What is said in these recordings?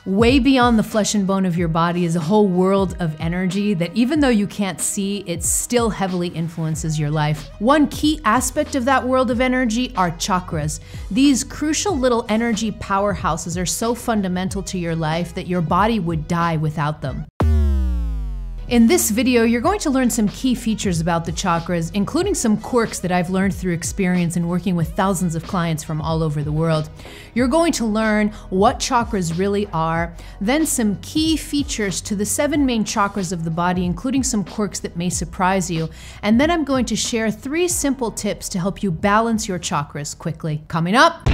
Way beyond the flesh and bone of your body is a whole world of energy that even though you can't see, it still heavily influences your life. One key aspect of that world of energy are chakras. These crucial little energy powerhouses are so fundamental to your life that your body would die without them. In this video, you're going to learn some key features about the chakras, including some quirks that I've learned through experience in working with thousands of clients from all over the world. You're going to learn what chakras really are, then some key features to the 7 main chakras of the body, including some quirks that may surprise you. And then I'm going to share 3 simple tips to help you balance your chakras quickly. Coming up.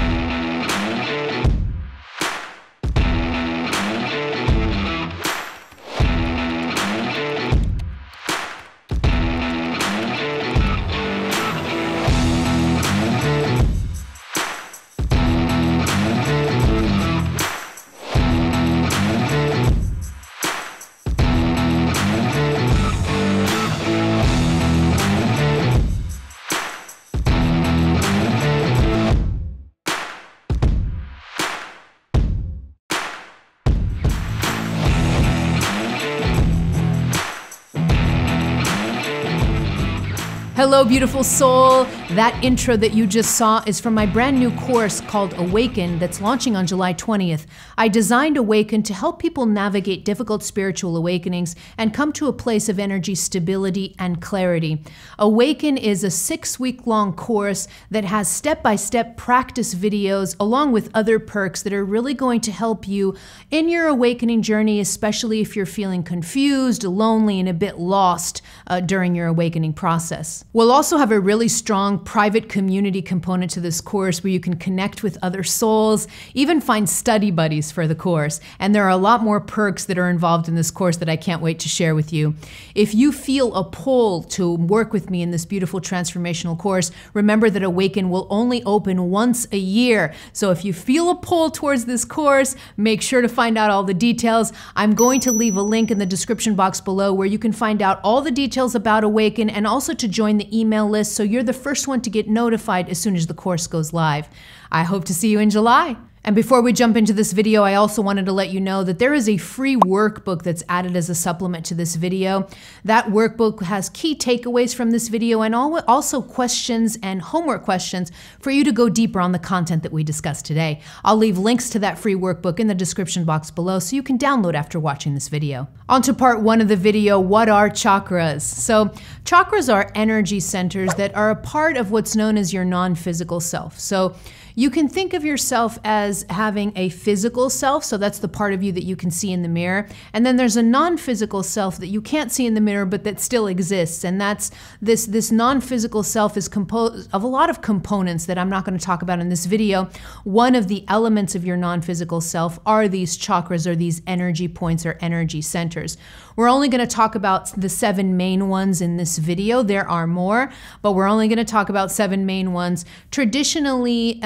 Hello, beautiful soul. That intro that you just saw is from my brand new course called Awaken that's launching on July 20th. I designed Awaken to help people navigate difficult spiritual awakenings and come to a place of energy stability and clarity. Awaken is a 6-week-long course that has step-by-step practice videos along with other perks that are really going to help you in your awakening journey, especially if you're feeling confused, lonely, and a bit lost during your awakening process. We'll also have a really strong private community component to this course where you can connect with other souls, even find study buddies for the course. And there are a lot more perks that are involved in this course that I can't wait to share with you. If you feel a pull to work with me in this beautiful transformational course, remember that Awaken will only open once a year. So if you feel a pull towards this course, make sure to find out all the details. I'm going to leave a link in the description box below where you can find out all the details about Awaken and also to join the email list so you're the first one to get notified as soon as the course goes live. I hope to see you in July. And before we jump into this video, I also wanted to let you know that there is a free workbook that's added as a supplement to this video. That workbook has key takeaways from this video and also questions and homework questions for you to go deeper on the content that we discussed today. I'll leave links to that free workbook in the description box below so you can download after watching this video. On to part 1 of the video, what are chakras? So chakras are energy centers that are a part of what's known as your non-physical self. So you can think of yourself as having a physical self, so that's the part of you that you can see in the mirror. And then there's a non-physical self that you can't see in the mirror, but that still exists. And that's this non-physical self is composed of a lot of components that I'm not going to talk about in this video. One of the elements of your non-physical self are these chakras, or these energy points or energy centers. We're only going to talk about the 7 main ones in this video. There are more, but we're only going to talk about 7 main ones. Traditionally,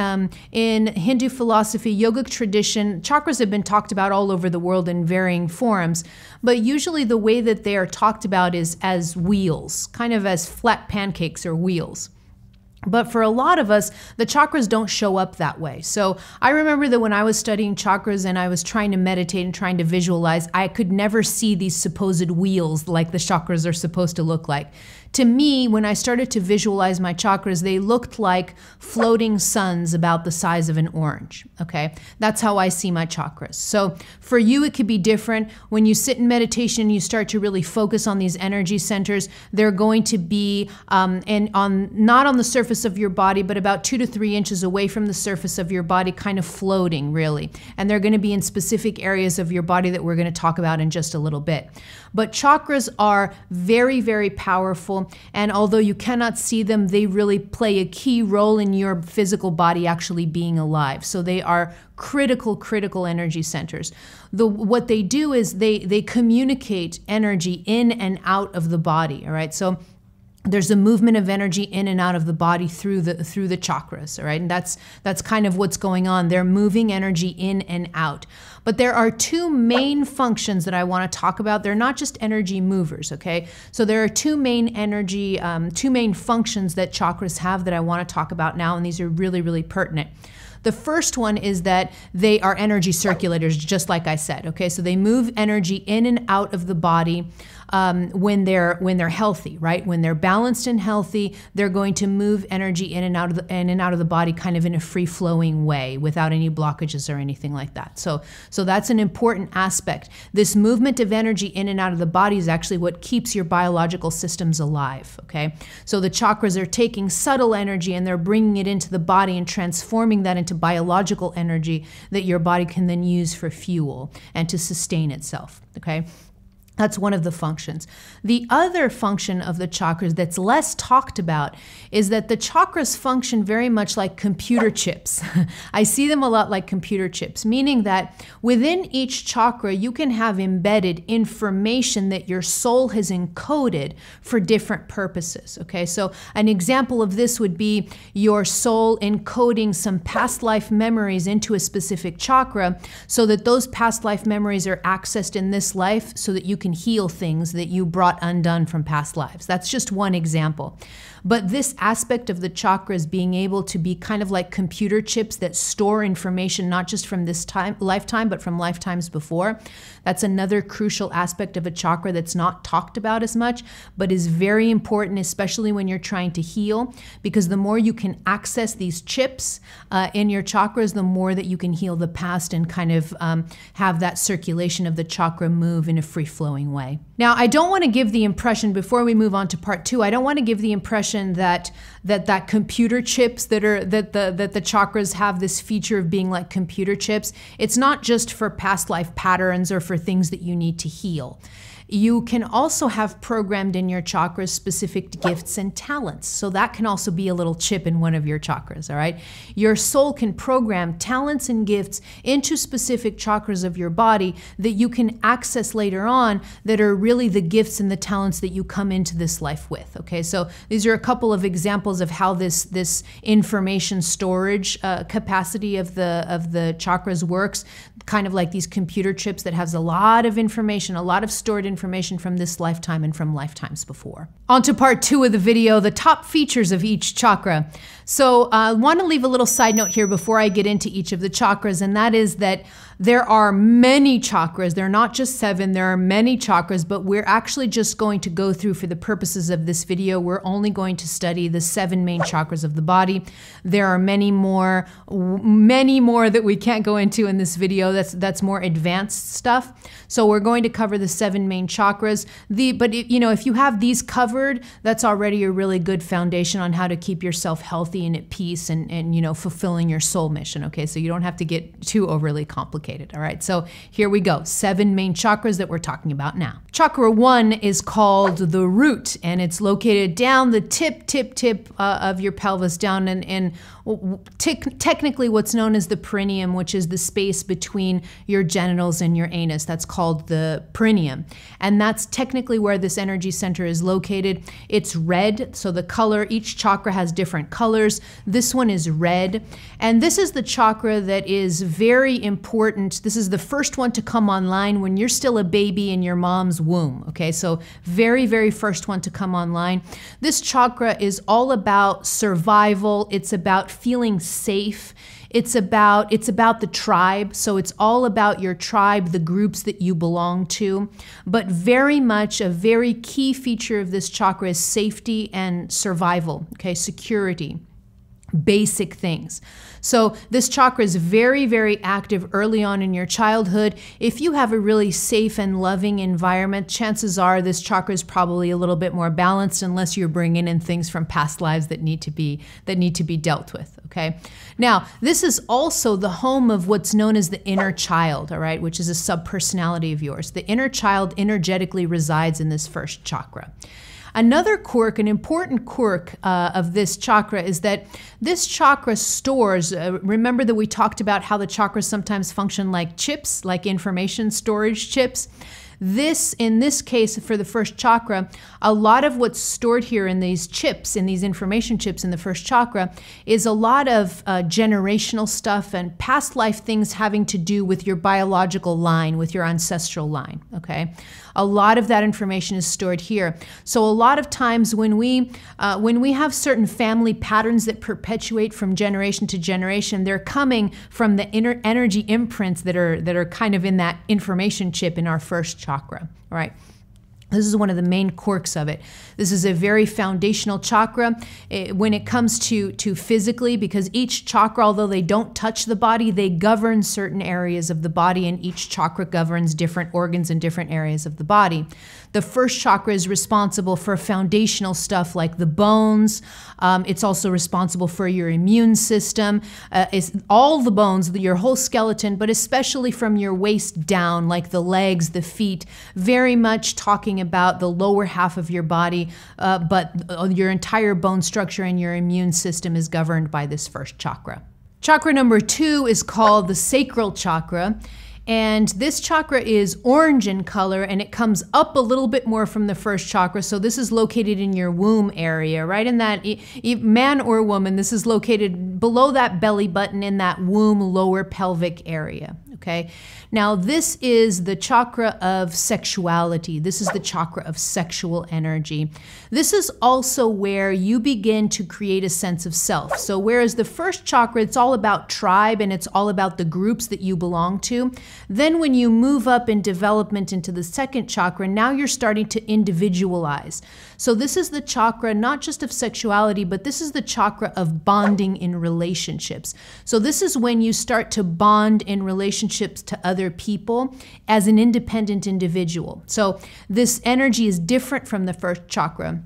in Hindu philosophy, yogic tradition, chakras have been talked about all over the world in varying forms, but usually the way that they are talked about is as wheels, kind of as flat pancakes or wheels. But for a lot of us, the chakras don't show up that way. So I remember that when I was studying chakras and I was trying to meditate and trying to visualize, I could never see these supposed wheels like the chakras are supposed to look like. To me, when I started to visualize my chakras, they looked like floating suns about the size of an orange, okay? That's how I see my chakras. So for you, it could be different. When you sit in meditation, you start to really focus on these energy centers. They're going to be not on the surface of your body, but about 2 to 3 inches away from the surface of your body, kind of floating, really. And they're going to be in specific areas of your body that we're going to talk about in just a little bit. But chakras are very, very powerful. And although you cannot see them, they really play a key role in your physical body actually being alive. So they are critical energy centers. What they do is they communicate energy in and out of the body, all right? So there's a movement of energy in and out of the body through the chakras, all right? And that's kind of what's going on. They're moving energy in and out. But there are 2 main functions that I want to talk about. They're not just energy movers, okay? So there are 2 main functions that chakras have that I want to talk about now, and these are really, really pertinent. The first one is that they are energy circulators, just like I said. Okay, so they move energy in and out of the body. When they're healthy, right? When they're balanced and healthy, they're going to move energy in and out of the body, kind of in a free-flowing way, without any blockages or anything like that. So that's an important aspect. This movement of energy in and out of the body is actually what keeps your biological systems alive. Okay, so the chakras are taking subtle energy and they're bringing it into the body and transforming that into biological energy that your body can then use for fuel and to sustain itself. Okay. That's one of the functions. The other function of the chakras that's less talked about is that the chakras function very much like computer chips. I see them a lot like computer chips, meaning that within each chakra, you can have embedded information that your soul has encoded for different purposes. Okay, so an example of this would be your soul encoding some past life memories into a specific chakra so that those past life memories are accessed in this life so that you can heal things that you brought undone from past lives. That's just one example. But this aspect of the chakras being able to be kind of like computer chips that store information not just from this lifetime, but from lifetimes before, that's another crucial aspect of a chakra that's not talked about as much, but is very important, especially when you're trying to heal, because the more you can access these chips in your chakras, the more that you can heal the past and kind of have that circulation of the chakra move in a free-flowing way. Now, I don't want to give the impression, before we move on to part 2, I don't want to give the impression that computer chips that the chakras have this feature of being like computer chips. It's not just for past life patterns or for things that you need to heal. You can also have programmed in your chakras specific gifts and talents. So that can also be a little chip in one of your chakras, all right? Your soul can program talents and gifts into specific chakras of your body that you can access later on that are really the gifts and the talents that you come into this life with, okay? So these are a couple of examples of how this information storage capacity of the chakras works, kind of like these computer chips that has a lot of information, a lot of stored information from this lifetime and from lifetimes before. On to part 2 of the video, the top features of each chakra. So I want to leave a little side note here before I get into each of the chakras, and that is that there are many chakras. They're not just 7, there are many chakras, but we're actually just going to go through, for the purposes of this video, we're only going to study the 7 main chakras of the body. There are many more that we can't go into in this video. That's more advanced stuff. So we're going to cover the 7 main chakras. If you have these covered, that's already a really good foundation on how to keep yourself healthy and at peace and fulfilling your soul mission. Okay, so you don't have to get too overly complicated. All right, so here we go. 7 main chakras that we're talking about now. Chakra 1 is called the root, and it's located down the tip of your pelvis, down in technically what's known as the perineum, which is the space between your genitals and your anus. That's called the perineum. And that's technically where this energy center is located. It's red, so the color, each chakra has different colors. This one is red. And this is the chakra that is very important. This is the first one to come online when you're still a baby in your mom's womb. Okay, so very, very first one to come online. This chakra is all about survival. It's about feeling safe. It's about the tribe. So it's all about your tribe, the groups that you belong to. But very much a very key feature of this chakra is safety and survival, okay, security, basic things. So this chakra is very, very active early on in your childhood. If you have a really safe and loving environment, chances are this chakra is probably a little bit more balanced, unless you're bringing in things from past lives that need to be dealt with. Okay. Now, this is also the home of what's known as the inner child, all right, which is a subpersonality of yours. The inner child energetically resides in this first chakra. Another quirk, an important quirk of this chakra, is that this chakra stores, remember that we talked about how the chakras sometimes function like chips, like information storage chips? In this case, for the first chakra, a lot of what's stored here in these chips, in these information chips in the first chakra, is a lot of generational stuff and past life things having to do with your biological line, with your ancestral line, okay? A lot of that information is stored here. So a lot of times when we have certain family patterns that perpetuate from generation to generation, they're coming from the inner energy imprints that are kind of in that information chip in our first chakra, right? This is one of the main quirks of it. This is a very foundational chakra when it comes to physically, because each chakra, although they don't touch the body, they govern certain areas of the body, and each chakra governs different organs in different areas of the body. The first chakra is responsible for foundational stuff like the bones. It's also responsible for your immune system. It's all the bones, your whole skeleton, but especially from your waist down, like the legs, the feet, very much talking about the lower half of your body, but your entire bone structure and your immune system is governed by this first chakra. Chakra number 2 is called the sacral chakra. And this chakra is orange in color, and it comes up a little bit more from the first chakra. So this is located in your womb area, right in that, man or woman, this is located below that belly button in that womb lower pelvic area, okay? Now this is the chakra of sexuality. This is the chakra of sexual energy. This is also where you begin to create a sense of self. So whereas the first chakra, it's all about tribe and it's all about the groups that you belong to, then when you move up in development into the second chakra, now you're starting to individualize. So this is the chakra not just of sexuality, but this is the chakra of bonding in relationships. So this is when you start to bond in relationships to other people as an independent individual. So this energy is different from the first chakra.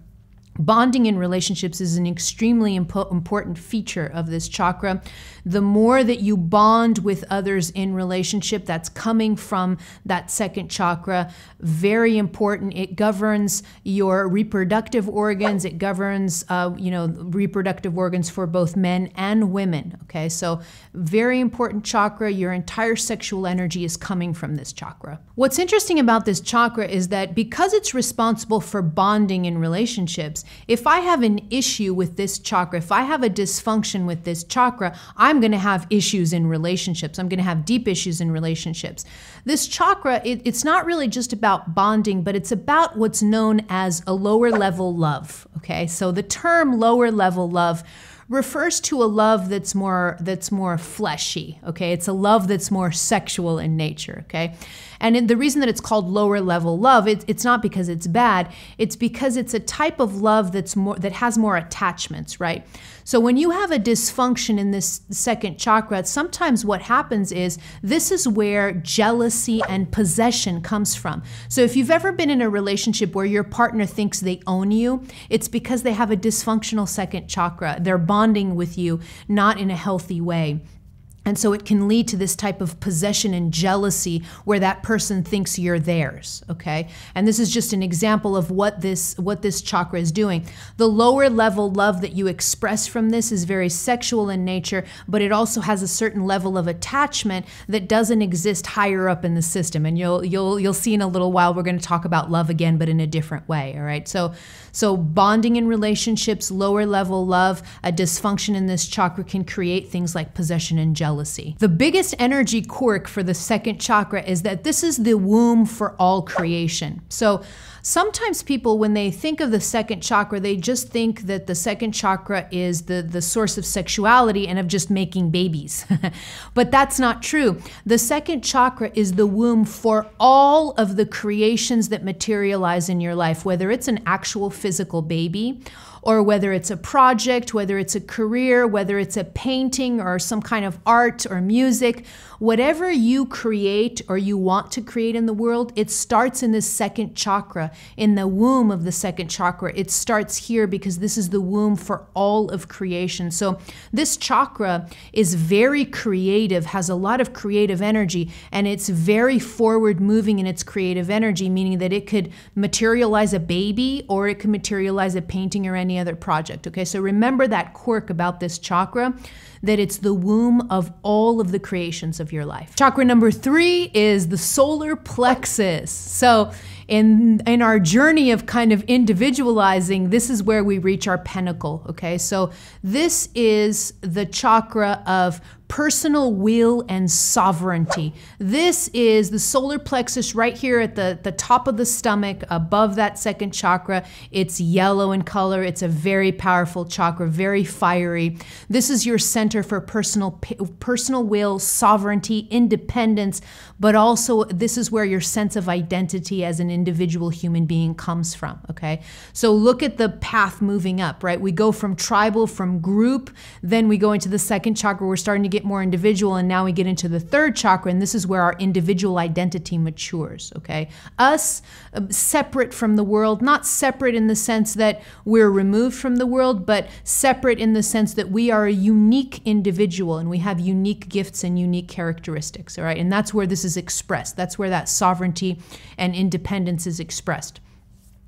Bonding in relationships is an extremely important feature of this chakra. The more that you bond with others in relationship, that's coming from that second chakra, very important. It governs your reproductive organs. It governs, reproductive organs for both men and women. Okay, so very important chakra. Your entire sexual energy is coming from this chakra. What's interesting about this chakra is that because it's responsible for bonding in relationships, if I have an issue with this chakra, if I have a dysfunction with this chakra, I'm going to have issues in relationships. I'm going to have deep issues in relationships. This chakra, it's not really just about bonding, but it's about what's known as a lower level love. Okay, so the term lower level love refers to a love that's more fleshy, okay? It's a love that's more sexual in nature, okay? And the reason that it's called lower level love, it's not because it's bad, it's because it's a type of love that has more attachments, right? So when you have a dysfunction in this second chakra, sometimes what happens is this is where jealousy and possession comes from. So if you've ever been in a relationship where your partner thinks they own you, it's because they have a dysfunctional second chakra. They're bonding with you not in a healthy way. And so it can lead to this type of possession and jealousy where that person thinks you're theirs, okay? And this is just an example of what this chakra is doing. The lower level love that you express from this is very sexual in nature, but it also has a certain level of attachment that doesn't exist higher up in the system. And you'll see in a little while, we're going to talk about love again, but in a different way, all right? So bonding in relationships, lower level love, a dysfunction in this chakra can create things like possession and jealousy. The biggest energy quirk for the second chakra is that this is the womb for all creation. So sometimes people, when they think of the second chakra, they just think that the second chakra is the source of sexuality and of just making babies. But that's not true. The second chakra is the womb for all of the creations that materialize in your life, whether it's an actual physical baby, or whether it's a project, whether it's a career, whether it's a painting or some kind of art or music, whatever you create or you want to create in the world, it starts in this second chakra, in the womb of the second chakra. It starts here because this is the womb for all of creation. So this chakra is very creative, has a lot of creative energy, and it's very forward moving in its creative energy, meaning that it could materialize a baby or it could materialize a painting or any other project, okay? So remember that quirk about this chakra. that it's the womb of all of the creations of your life. Chakra number 3 is the solar plexus. So in our journey of kind of individualizing, this is where we reach our pinnacle, okay? So this is the chakra of personal will and sovereignty. This is the solar plexus right here at the top of the stomach, above that second chakra. It's yellow in color. It's a very powerful chakra, very fiery. This is your center for personal will, sovereignty, independence, but also this is where your sense of identity as an individual human being comes from, okay? So look at the path moving up, right? We go from tribal, from group, then we go into the second chakra. We're starting to get more individual, and now we get into the third chakra, and this is where our individual identity matures, okay? Us, separate from the world, not separate in the sense that we're removed from the world, but separate in the sense that we are a unique individual and we have unique gifts and unique characteristics, all right? And that's where this is expressed. That's where that sovereignty and independence is expressed.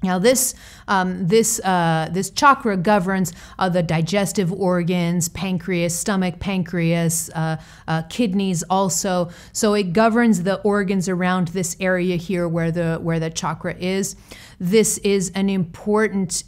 Now this chakra governs the digestive organs, pancreas, stomach, pancreas, kidneys also. So it governs the organs around this area here where the chakra is. This is an important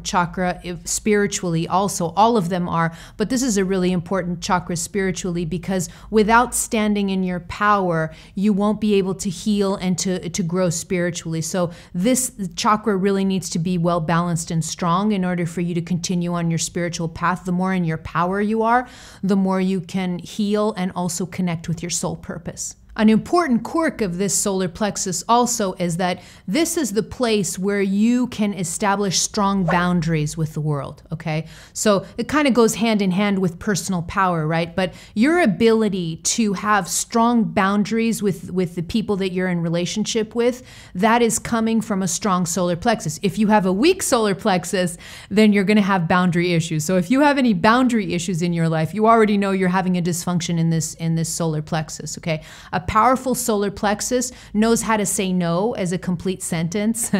chakra spiritually also. All of them are, but this is a really important chakra spiritually because without standing in your power, you won't be able to heal and to grow spiritually. So this chakra really needs to be well balanced and strong in order for you to continue on your spiritual path. The more in your power you are, the more you can heal and also connect with your soul purpose. An important quirk of this solar plexus also is that this is the place where you can establish strong boundaries with the world, okay? So it kind of goes hand in hand with personal power, right? But your ability to have strong boundaries with the people that you're in relationship with, that is coming from a strong solar plexus. If you have a weak solar plexus, then you're gonna have boundary issues. So if you have any boundary issues in your life, you already know you're having a dysfunction in this solar plexus, okay? A powerful solar plexus knows how to say no as a complete sentence.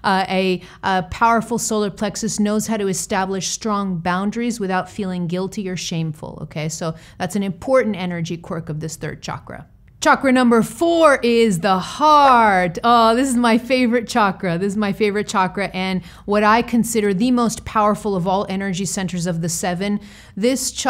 A powerful solar plexus knows how to establish strong boundaries without feeling guilty or shameful, okay? So that's an important energy quirk of this third chakra. Chakra number 4 is the heart. Oh, this is my favorite chakra. This is my favorite chakra and what I consider the most powerful of all energy centers of the 7. This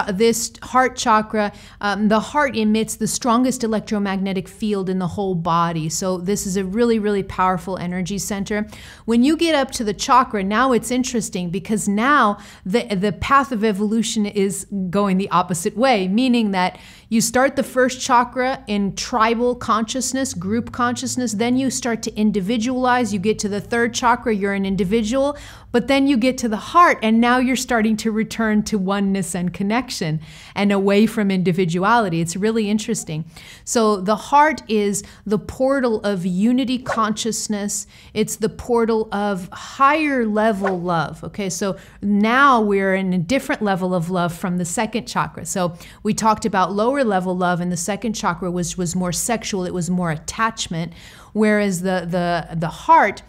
heart chakra, the heart emits the strongest electromagnetic field in the whole body. So this is a really, really powerful energy center. When you get up to the chakra, now it's interesting because now the path of evolution is going the opposite way, meaning that you start the first chakra in tribal consciousness, group consciousness, then you start to individualize, you get to the third chakra, you're an individual, but then you get to the heart and now you're starting to return to oneness and connection and away from individuality. It's really interesting. So the heart is the portal of unity consciousness. It's the portal of higher level love. Okay, so now we're in a different level of love from the second chakra. So we talked about lower level love in the second chakra was more sexual, it was more attachment, whereas the heart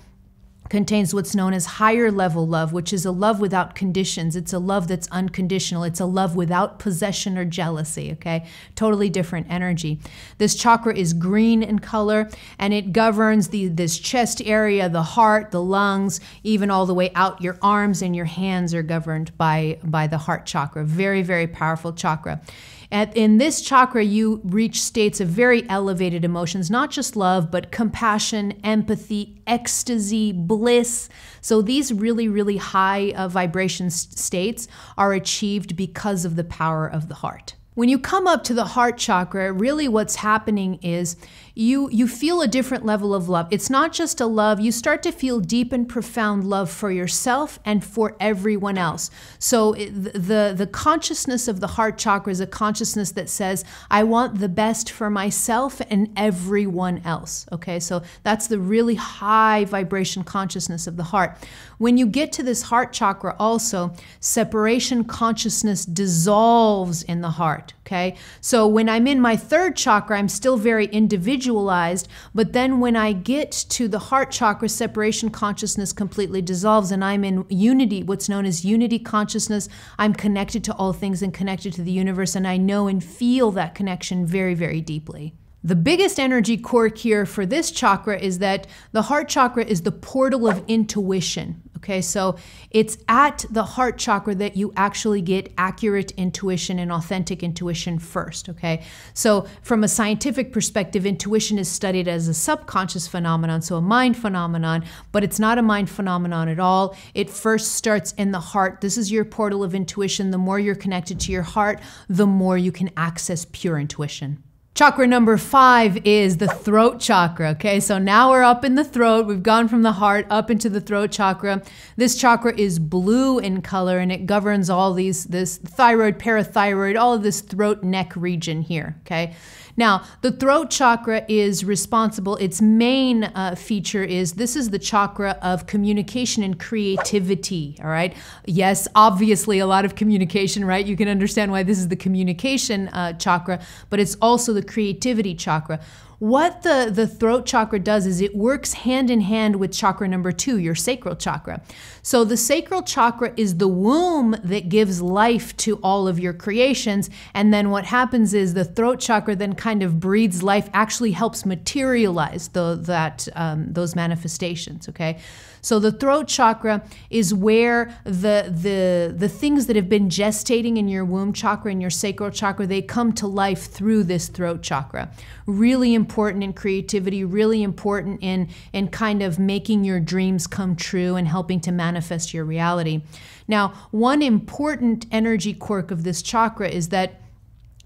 contains what's known as higher level love, which is a love without conditions. It's a love that's unconditional. It's a love without possession or jealousy, okay? Totally different energy. This chakra is green in color, and it governs this chest area, the heart, the lungs, even all the way out. Your arms and your hands are governed by the heart chakra. Very, very powerful chakra. In this chakra, you reach states of very elevated emotions, not just love, but compassion, empathy, ecstasy, bliss. So these really, really high vibration states are achieved because of the power of the heart. When you come up to the heart chakra, really what's happening is you feel a different level of love. It's not just a love, you start to feel deep and profound love for yourself and for everyone else. So the consciousness of the heart chakra is a consciousness that says, I want the best for myself and everyone else. Okay, so that's the really high vibration consciousness of the heart. When you get to this heart chakra also, separation consciousness dissolves in the heart. heart, okay? So when I'm in my third chakra, I'm still very individualized, but then when I get to the heart chakra, separation consciousness completely dissolves and I'm in unity, what's known as unity consciousness. I'm connected to all things and connected to the universe, and I know and feel that connection very, very deeply. The biggest energy quirk here for this chakra is that the heart chakra is the portal of intuition. Okay, so it's at the heart chakra that you actually get accurate intuition and authentic intuition first, okay? So from a scientific perspective, intuition is studied as a subconscious phenomenon, so a mind phenomenon, but it's not a mind phenomenon at all. It first starts in the heart. This is your portal of intuition. The more you're connected to your heart, the more you can access pure intuition. Chakra number 5 is the throat chakra, okay? So now we're up in the throat. We've gone from the heart up into the throat chakra. This chakra is blue in color and it governs all this thyroid, parathyroid, all of this throat neck region here, okay? Now, the throat chakra is responsible, its main feature is this is the chakra of communication and creativity, all right? Yes, obviously a lot of communication, right? You can understand why this is the communication chakra, but it's also the creativity chakra. What the throat chakra does is it works hand in hand with chakra number 2, your sacral chakra. So the sacral chakra is the womb that gives life to all of your creations. And then what happens is the throat chakra then kind of breathes life, actually helps materialize those manifestations, okay? So the throat chakra is where the things that have been gestating in your womb chakra and your sacral chakra, they come to life through this throat chakra. Really important in creativity, really important in kind of making your dreams come true and helping to manifest your reality. Now, one important energy quirk of this chakra is that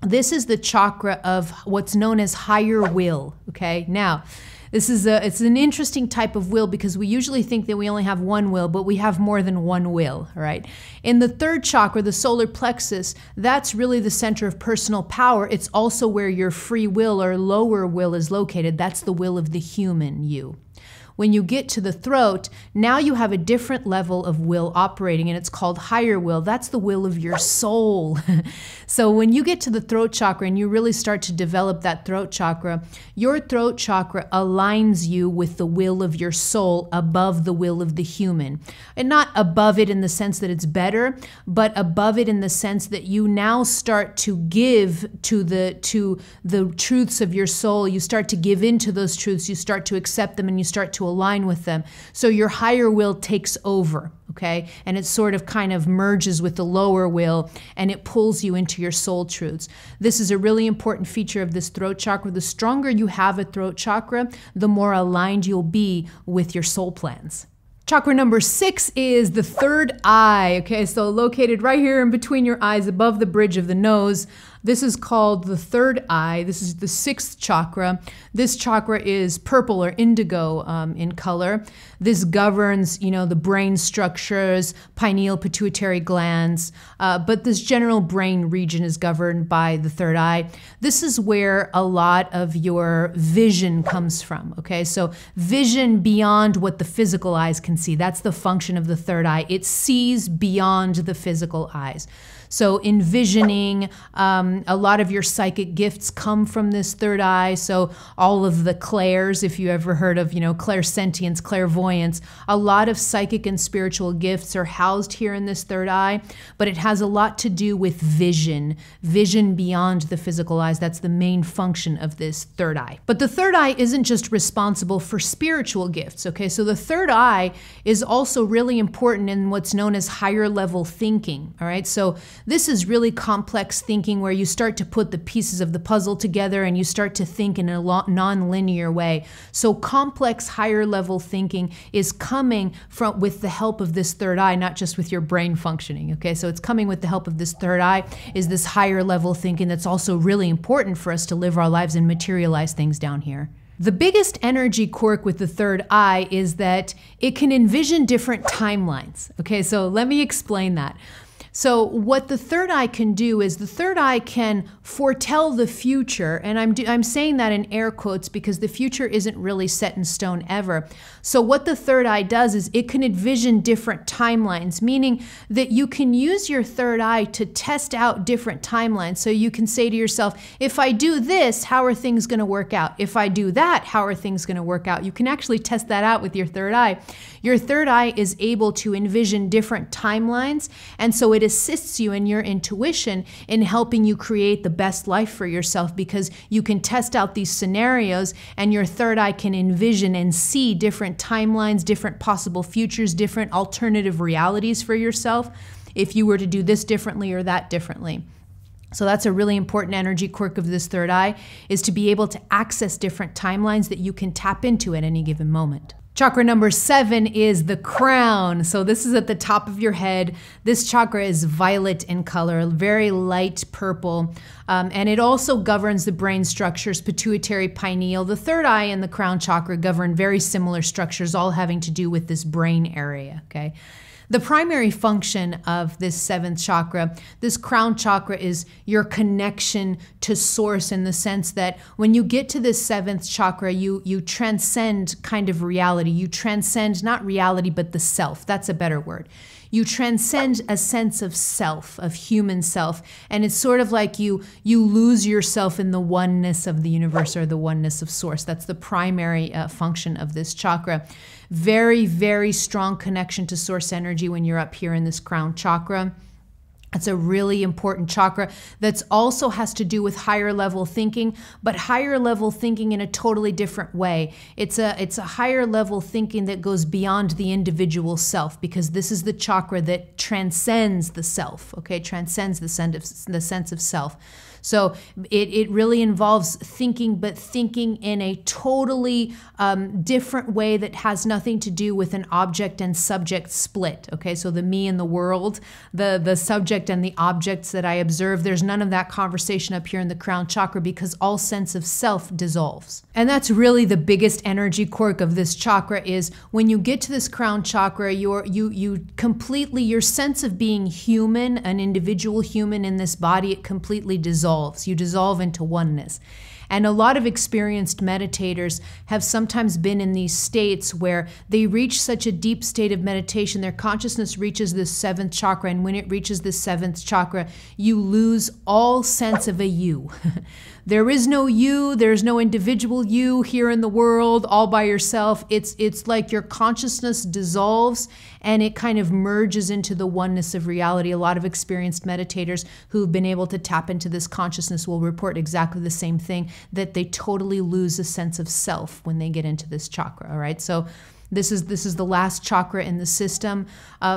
this is the chakra of what's known as higher will, okay? Now, it's an interesting type of will because we usually think that we only have one will, but we have more than one will, right? In the third chakra, the solar plexus, that's really the center of personal power. It's also where your free will or lower will is located. That's the will of the human you. When you get to the throat, now you have a different level of will operating, and it's called higher will. That's the will of your soul. So when you get to the throat chakra and you really start to develop that throat chakra, your throat chakra aligns you with the will of your soul above the will of the human. And not above it in the sense that it's better, but above it in the sense that you now start to give to the truths of your soul. You start to give into those truths. You start to accept them and you start to align with them. So your higher will takes over, okay? And it sort of kind of merges with the lower will and it pulls you into your soul truths. This is a really important feature of this throat chakra. The stronger you have a throat chakra, the more aligned you'll be with your soul plans. Chakra number 6 is the third eye, okay? So located right here in between your eyes above the bridge of the nose. This is called the third eye. This is the 6th chakra. This chakra is purple or indigo in color. This governs, the brain structures, pineal, pituitary glands, but this general brain region is governed by the third eye. This is where a lot of your vision comes from, okay? So vision beyond what the physical eyes can see. That's the function of the third eye. It sees beyond the physical eyes. So envisioning, a lot of your psychic gifts come from this third eye. So all of the clairs, if you ever heard of, clairsentience, clairvoyance, a lot of psychic and spiritual gifts are housed here in this third eye, but it has a lot to do with vision beyond the physical eyes. That's the main function of this third eye. But the third eye isn't just responsible for spiritual gifts, okay? So the third eye is also really important in what's known as higher level thinking, all right? So this is really complex thinking where you start to put the pieces of the puzzle together and you start to think in a non-linear way. So complex higher level thinking is coming with the help of this third eye, not just with your brain functioning, okay? So it's coming with the help of this third eye, is this higher level thinking that's also really important for us to live our lives and materialize things down here. The biggest energy quirk with the third eye is that it can envision different timelines, okay? So let me explain that. So what the third eye can do is the third eye can foretell the future, and I'm saying that in air quotes because the future isn't really set in stone ever. So what the third eye does is it can envision different timelines, meaning that you can use your third eye to test out different timelines. So you can say to yourself, if I do this, how are things going to work out? If I do that, how are things going to work out? You can actually test that out with your third eye. Your third eye is able to envision different timelines, and so it assists you in your intuition in helping you create the best life for yourself, because you can test out these scenarios and your third eye can envision and see different timelines, different possible futures, different alternative realities for yourself if you were to do this differently or that differently. So that's a really important energy quirk of this third eye, is to be able to access different timelines that you can tap into at any given moment. Chakra number 7 is the crown. So this is at the top of your head. This chakra is violet in color, very light purple. And it also governs the brain structures, pituitary, pineal. The third eye and the crown chakra govern very similar structures, all having to do with this brain area, okay? The primary function of this 7th chakra, this crown chakra, is your connection to source, in the sense that when you get to this 7th chakra, you transcend kind of reality. You transcend not reality, but the self. That's a better word. You transcend a sense of self, of human self, and it's sort of like you lose yourself in the oneness of the universe or the oneness of source. That's the primary function of this chakra. Very, very strong connection to source energy when you're up here in this crown chakra. It's a really important chakra that also has to do with higher level thinking, but higher level thinking in a totally different way. It's a higher level thinking that goes beyond the individual self, because this is the chakra that transcends the self, okay? Transcends the sense of self. So it really involves thinking, but thinking in a totally different way that has nothing to do with an object and subject split, okay? So the me and the world, the subject and the objects that I observe, there's none of that conversation up here in the crown chakra, because all sense of self dissolves. And that's really the biggest energy quirk of this chakra, is when you get to this crown chakra, you completely, your sense of being human, an individual human in this body, it completely dissolves. You dissolve into oneness. And a lot of experienced meditators have sometimes been in these states where they reach such a deep state of meditation, their consciousness reaches this 7th chakra, and when it reaches this 7th chakra, you lose all sense of a you. There is no you, there's no individual you here in the world all by yourself. It's like your consciousness dissolves and it kind of merges into the oneness of reality. A lot of experienced meditators who've been able to tap into this consciousness will report exactly the same thing, that they totally lose a sense of self when they get into this chakra, all right? So this is the last chakra in the system,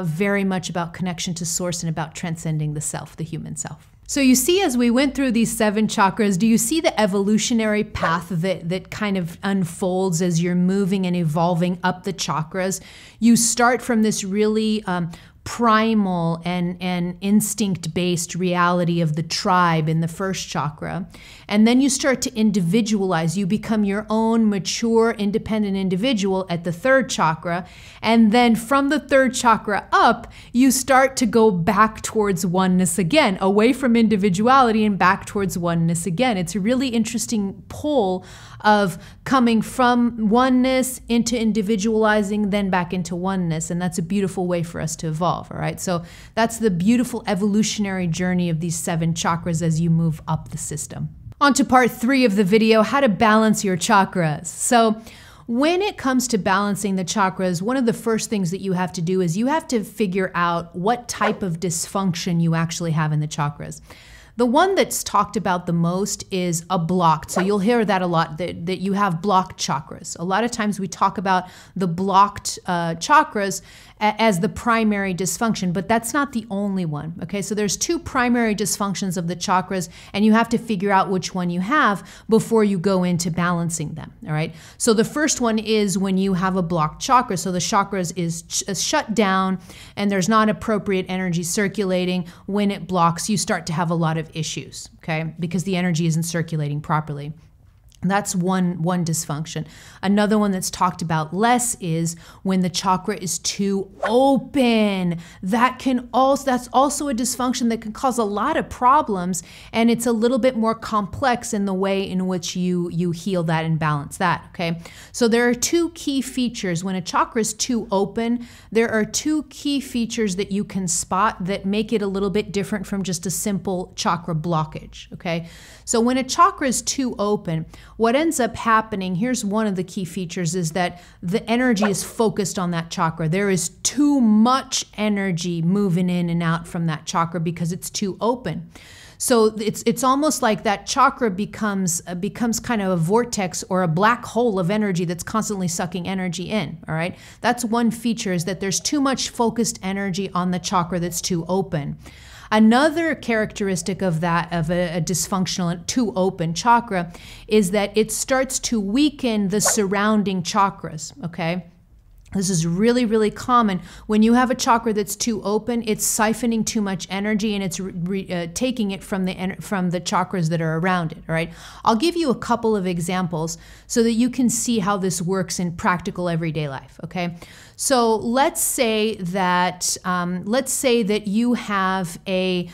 very much about connection to source and about transcending the self, the human self. So you see, as we went through these 7 chakras, do you see the evolutionary path that kind of unfolds as you're moving and evolving up the chakras? You start from this really primal and instinct-based reality of the tribe in the 1st chakra. And then you start to individualize. You become your own mature, independent individual at the 3rd chakra. And then from the 3rd chakra up, you start to go back towards oneness again, away from individuality and back towards oneness again. It's a really interesting pull of coming from oneness into individualizing, then back into oneness. And that's a beautiful way for us to evolve, all right? So that's the beautiful evolutionary journey of these 7 chakras as you move up the system. On to part 3 of the video, how to balance your chakras. So when it comes to balancing the chakras, one of the first things that you have to do is you have to figure out what type of dysfunction you actually have in the chakras. The one that's talked about the most is a blocked. So you'll hear that a lot, that you have blocked chakras. A lot of times we talk about the blocked chakras as the primary dysfunction, but that's not the only one, okay? So there's 2 primary dysfunctions of the chakras, and you have to figure out which one you have before you go into balancing them, all right? So the first one is when you have a blocked chakra. So the chakras is shut down and there's not appropriate energy circulating. When it blocks, you start to have a lot of issues, okay? Because the energy isn't circulating properly. That's one dysfunction. Another one that's talked about less is when the chakra is too open. That's also a dysfunction that can cause a lot of problems, and it's a little bit more complex in the way in which you heal that and balance that, okay? So there are two key features. When a chakra is too open, there are two key features that you can spot that make it a little bit different from just a simple chakra blockage, okay? So when a chakra is too open, what ends up happening, here's one of the key features, is that the energy is focused on that chakra. There is too much energy moving in and out from that chakra because it's too open. So it's almost like that chakra becomes kind of a vortex or a black hole of energy that's constantly sucking energy in, all right? That's one feature, is that there's too much focused energy on the chakra that's too open. Another characteristic of that, of a dysfunctional, too open chakra, is that it starts to weaken the surrounding chakras, okay? This is really, really common. When you have a chakra that's too open, it's siphoning too much energy and it's taking it from the chakras that are around it, all right? I'll give you a couple of examples so that you can see how this works in practical everyday life, okay? So let's say that you have a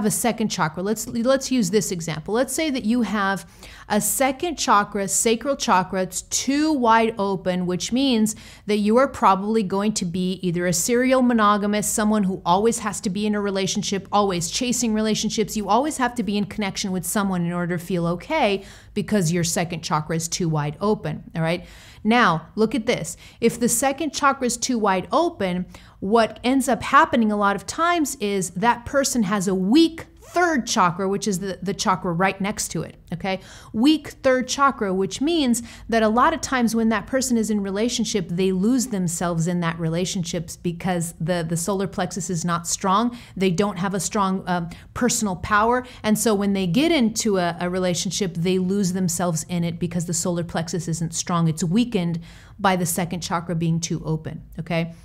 second chakra. Let's use this example. Let's say that you have a second chakra, sacral chakra. It's too wide open, which means that you are probably going to be either a serial monogamous, someone who always has to be in a relationship, always chasing relationships. You always have to be in connection with someone in order to feel okay because your second chakra is too wide open, all right? Now, look at this. If the second chakra is too wide open, what ends up happening a lot of times is that person has a weak third chakra, which is the chakra right next to it, okay? Weak third chakra, which means that a lot of times when that person is in relationship, they lose themselves in that relationship because the solar plexus is not strong. They don't have a strong personal power. And so when they get into a relationship, they lose themselves in it because the solar plexus isn't strong. It's weakened by the second chakra being too open, okay?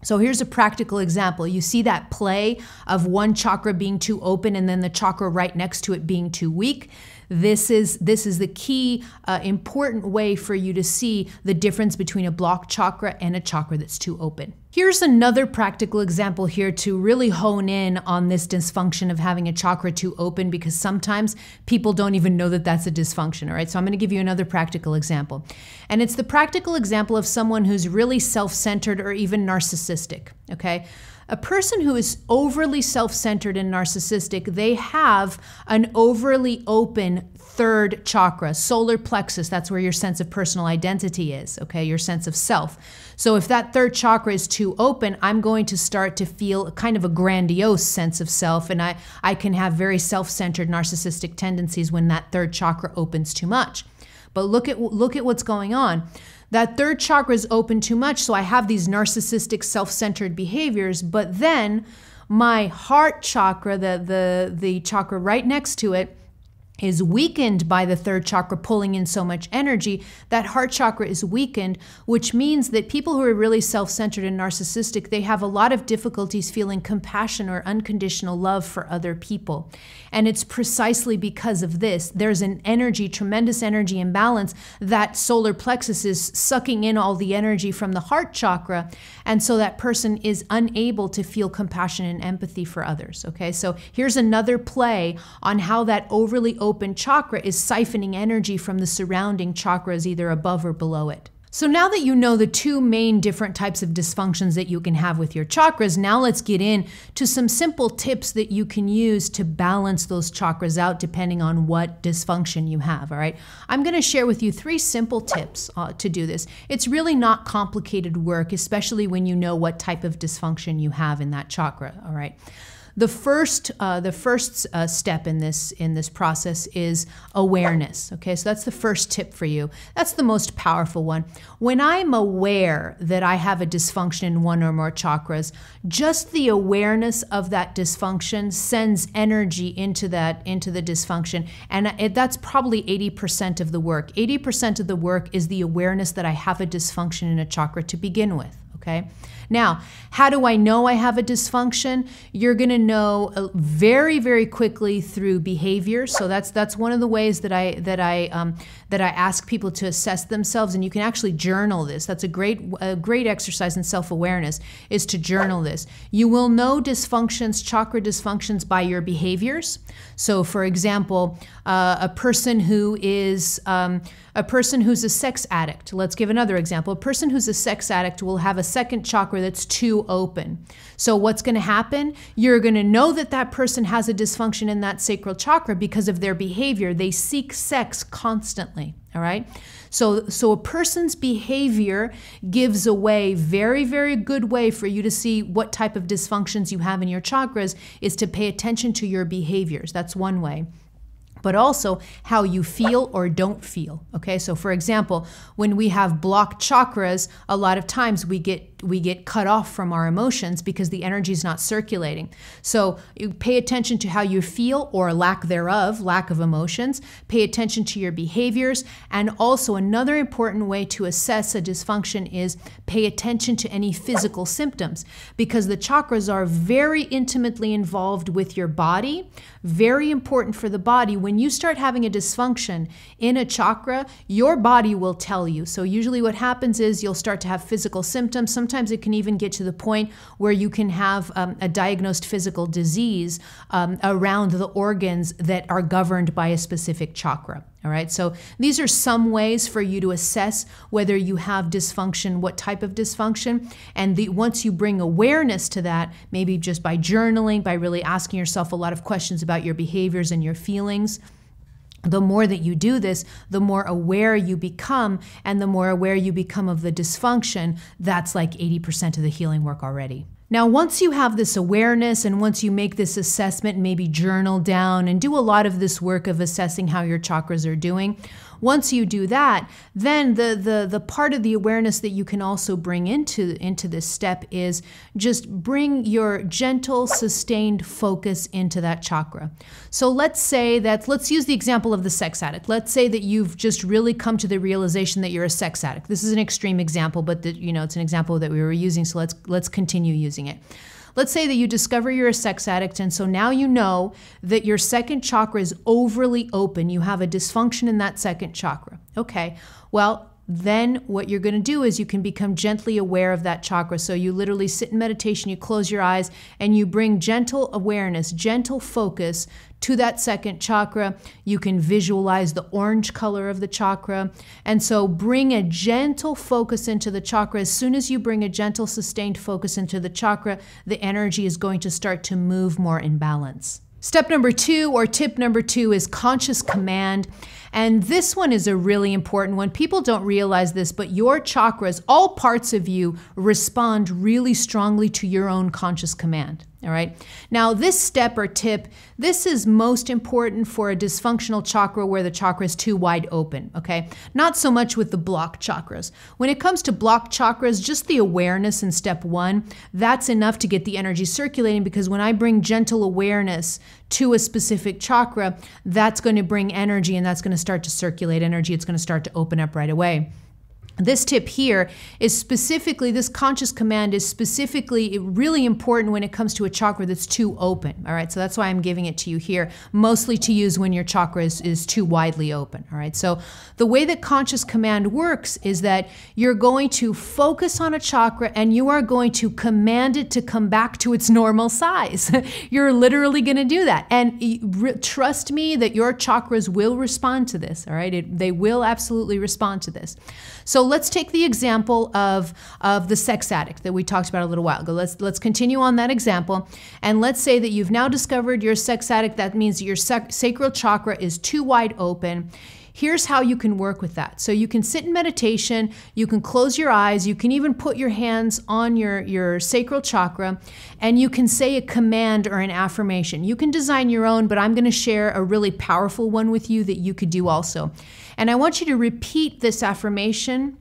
So here's a practical example. You see that play of one chakra being too open and then the chakra right next to it being too weak? This is the key important way for you to see the difference between a blocked chakra and a chakra that's too open. Here's another practical example here to really hone in on this dysfunction of having a chakra too open, because sometimes people don't even know that that's a dysfunction, all right? So I'm going to give you another practical example. And it's the practical example of someone who's really self-centered or even narcissistic, okay? A person who is overly self-centered and narcissistic, they have an overly open third chakra, solar plexus. That's where your sense of personal identity is, okay, your sense of self. So if that third chakra is too open, I'm going to start to feel kind of a grandiose sense of self, and I can have very self-centered narcissistic tendencies when that third chakra opens too much. But look at what's going on. That third chakra is open too much, so I have these narcissistic, self-centered behaviors, but then my heart chakra, the chakra right next to it, is weakened by the third chakra pulling in so much energy. That heart chakra is weakened, which means that people who are really self-centered and narcissistic, they have a lot of difficulties feeling compassion or unconditional love for other people. And it's precisely because of this. There's an energy, tremendous energy imbalance. That solar plexus is sucking in all the energy from the heart chakra, and so that person is unable to feel compassion and empathy for others, okay? So here's another play on how that overly open chakra is siphoning energy from the surrounding chakras, either above or below it. So now that you know the two main different types of dysfunctions that you can have with your chakras, now let's get into some simple tips that you can use to balance those chakras out depending on what dysfunction you have, all right? I'm going to share with you 3 simple tips to do this. It's really not complicated work, especially when you know what type of dysfunction you have in that chakra, all right? The first step in this process is awareness. Okay, so that's the first tip for you. That's the most powerful one. When I'm aware that I have a dysfunction in one or more chakras, just the awareness of that dysfunction sends energy into the dysfunction, and that's probably 80% of the work. 80% of the work is the awareness that I have a dysfunction in a chakra to begin with. okay? Now, how do I know I have a dysfunction? You're going to know very, very quickly through behavior. So that's one of the ways that I ask people to assess themselves, and you can actually journal this. That's a great exercise in self-awareness, is to journal this. You will know dysfunctions, chakra dysfunctions, by your behaviors. So, for example, a person who's a sex addict. Let's give another example. A person who's a sex addict will have a second chakra that's too open. So what's going to happen? You're going to know that that person has a dysfunction in that sacral chakra because of their behavior. They seek sex constantly, all right? So a person's behavior gives away very, very good way for you to see what type of dysfunctions you have in your chakras is to pay attention to your behaviors. That's one way. But also how you feel or don't feel, okay? So for example, when we have blocked chakras, a lot of times we get cut off from our emotions because the energy is not circulating. So you pay attention to how you feel or lack thereof, lack of emotions. Pay attention to your behaviors. And also another important way to assess a dysfunction is pay attention to any physical symptoms, because the chakras are very intimately involved with your body, very important for the body. When you start having a dysfunction in a chakra, your body will tell you. So usually what happens is you'll start to have physical symptoms. Sometimes it can even get to the point where you can have a diagnosed physical disease around the organs that are governed by a specific chakra. All right, so these are some ways for you to assess whether you have dysfunction, what type of dysfunction. And once you bring awareness to that, maybe just by journaling, by really asking yourself a lot of questions about your behaviors and your feelings, the more that you do this, the more aware you become, and the more aware you become of the dysfunction. That's like 80% of the healing work already. Now, once you have this awareness and once you make this assessment, maybe journal down and do a lot of this work of assessing how your chakras are doing, once you do that, then the part of the awareness that you can also bring into this step is just bring your gentle, sustained focus into that chakra. So let's use the example of the sex addict. Let's say that you've just really come to the realization that you're a sex addict. This is an extreme example, but it's an example that we were using, so let's continue using it. Let's say that you discover you're a sex addict, and so now you know that your second chakra is overly open. You have a dysfunction in that second chakra. Okay, well, then what you're going to do is you can become gently aware of that chakra. So you literally sit in meditation, you close your eyes, and you bring gentle awareness, gentle focus to that second chakra. You can visualize the orange color of the chakra. And so bring a gentle focus into the chakra. As soon as you bring a gentle, sustained focus into the chakra, the energy is going to start to move more in balance. Step number 2, or tip number 2, is conscious command. And this one is a really important one. People don't realize this, but your chakras, all parts of you, respond really strongly to your own conscious command. All right. Now, this step or tip, this is most important for a dysfunctional chakra where the chakra is too wide open. Okay. Not so much with the blocked chakras. When it comes to blocked chakras, just the awareness in step 1, that's enough to get the energy circulating, because when I bring gentle awareness to a specific chakra, that's going to bring energy, and that's going to start to circulate energy. It's going to start to open up right away. This tip here is specifically, this conscious command is specifically really important when it comes to a chakra that's too open. All right, so that's why I'm giving it to you here, mostly to use when your chakra is too widely open. All right, so the way that conscious command works is that you're going to focus on a chakra and you are going to command it to come back to its normal size. You're literally going to do that. And trust me that your chakras will respond to this. All right, they will absolutely respond to this. So let's take the example of the sex addict that we talked about a little while ago. Let's continue on that example. And let's say that you've now discovered you're a sex addict. That means that your sacral chakra is too wide open. Here's how you can work with that. So you can sit in meditation, you can close your eyes, you can even put your hands on your sacral chakra, and you can say a command or an affirmation. You can design your own, but I'm going to share a really powerful one with you that you could do also. And I want you to repeat this affirmation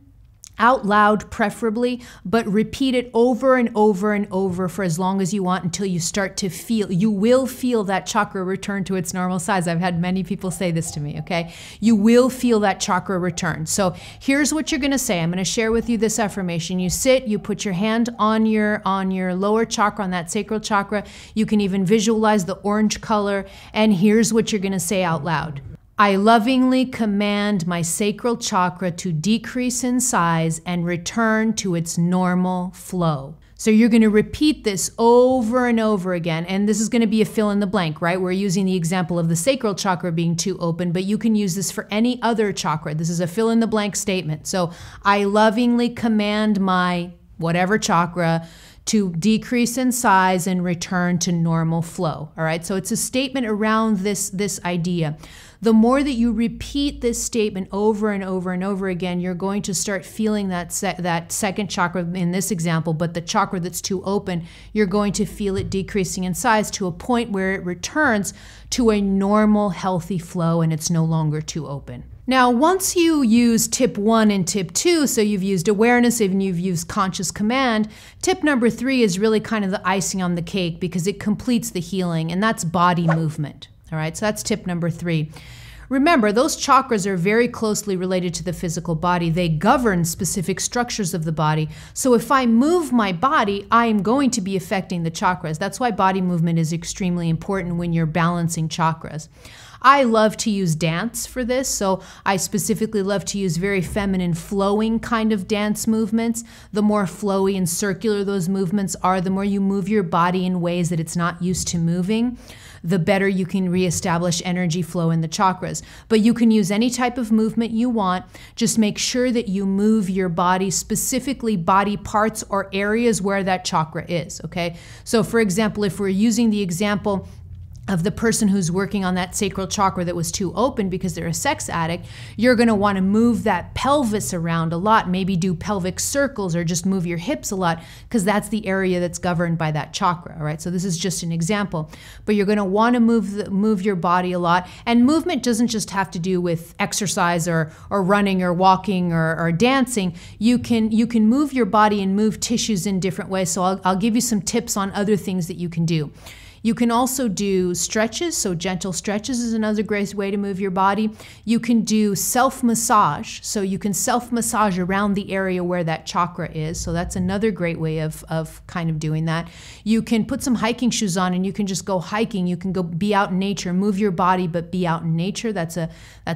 out loud preferably, but repeat it over and over and over for as long as you want until you start to feel, you will feel that chakra return to its normal size. I've had many people say this to me, okay? You will feel that chakra return. So here's what you're gonna say. I'm gonna share with you this affirmation. You sit, you put your hand on your lower chakra, on that sacral chakra. You can even visualize the orange color, and here's what you're gonna say out loud. I lovingly command my sacral chakra to decrease in size and return to its normal flow. So you're going to repeat this over and over again, and this is going to be a fill in the blank, right? We're using the example of the sacral chakra being too open, but you can use this for any other chakra. This is a fill in the blank statement. So I lovingly command my whatever chakra to decrease in size and return to normal flow. All right, so it's a statement around this idea. The more that you repeat this statement over and over and over again, you're going to start feeling that second chakra in this example, but the chakra that's too open, you're going to feel it decreasing in size to a point where it returns to a normal, healthy flow and it's no longer too open. Now, once you use tip 1 and tip 2, so you've used awareness and you've used conscious command, tip number 3 is really kind of the icing on the cake because it completes the healing, and that's body movement. All right, so that's tip number 3. Remember, those chakras are very closely related to the physical body. They govern specific structures of the body. So if I move my body, I am going to be affecting the chakras. That's why body movement is extremely important when you're balancing chakras. I love to use dance for this, so I specifically love to use very feminine flowing kind of dance movements. The more flowy and circular those movements are, the more you move your body in ways that it's not used to moving, the better you can reestablish energy flow in the chakras. But you can use any type of movement you want. Just make sure that you move your body, specifically body parts or areas where that chakra is, okay? So for example, if we're using the example of the person who's working on that sacral chakra that was too open because they're a sex addict, you're going to want to move that pelvis around a lot, maybe do pelvic circles or just move your hips a lot because that's the area that's governed by that chakra, all right? So this is just an example, but you're going to want to move your body a lot, and movement doesn't just have to do with exercise or running or walking or dancing. You can move your body and move tissues in different ways, so I'll give you some tips on other things that you can do. You can also do stretches, so gentle stretches is another great way to move your body. You can do self-massage, so you can self-massage around the area where that chakra is, so that's another great way of kind of doing that. You can put some hiking shoes on and you can just go hiking. You can go be out in nature, move your body, but be out in nature. That's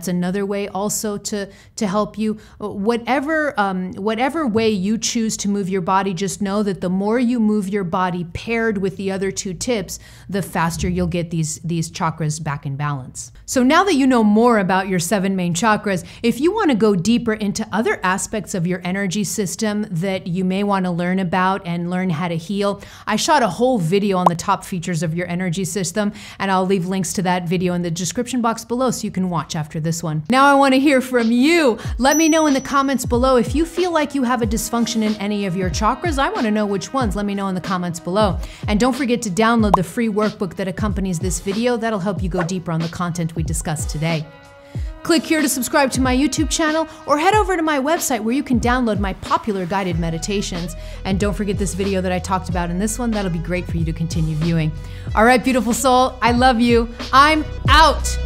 another way also to help you. Whatever way you choose to move your body, just know that the more you move your body paired with the other two tips, the faster you'll get these chakras back in balance. So now that you know more about your 7 main chakras, if you want to go deeper into other aspects of your energy system that you may want to learn about and learn how to heal, I shot a whole video on the top features of your energy system, and I'll leave links to that video in the description box below so you can watch after this one. Now I want to hear from you. Let me know in the comments below if you feel like you have a dysfunction in any of your chakras. I want to know which ones. Let me know in the comments below. And don't forget to download the free workbook that accompanies this video. That'll help you go deeper on the content we discussed today. Click here to subscribe to my YouTube channel or head over to my website where you can download my popular guided meditations. And don't forget this video that I talked about in this one. That'll be great for you to continue viewing. All right, beautiful soul, I love you. I'm out.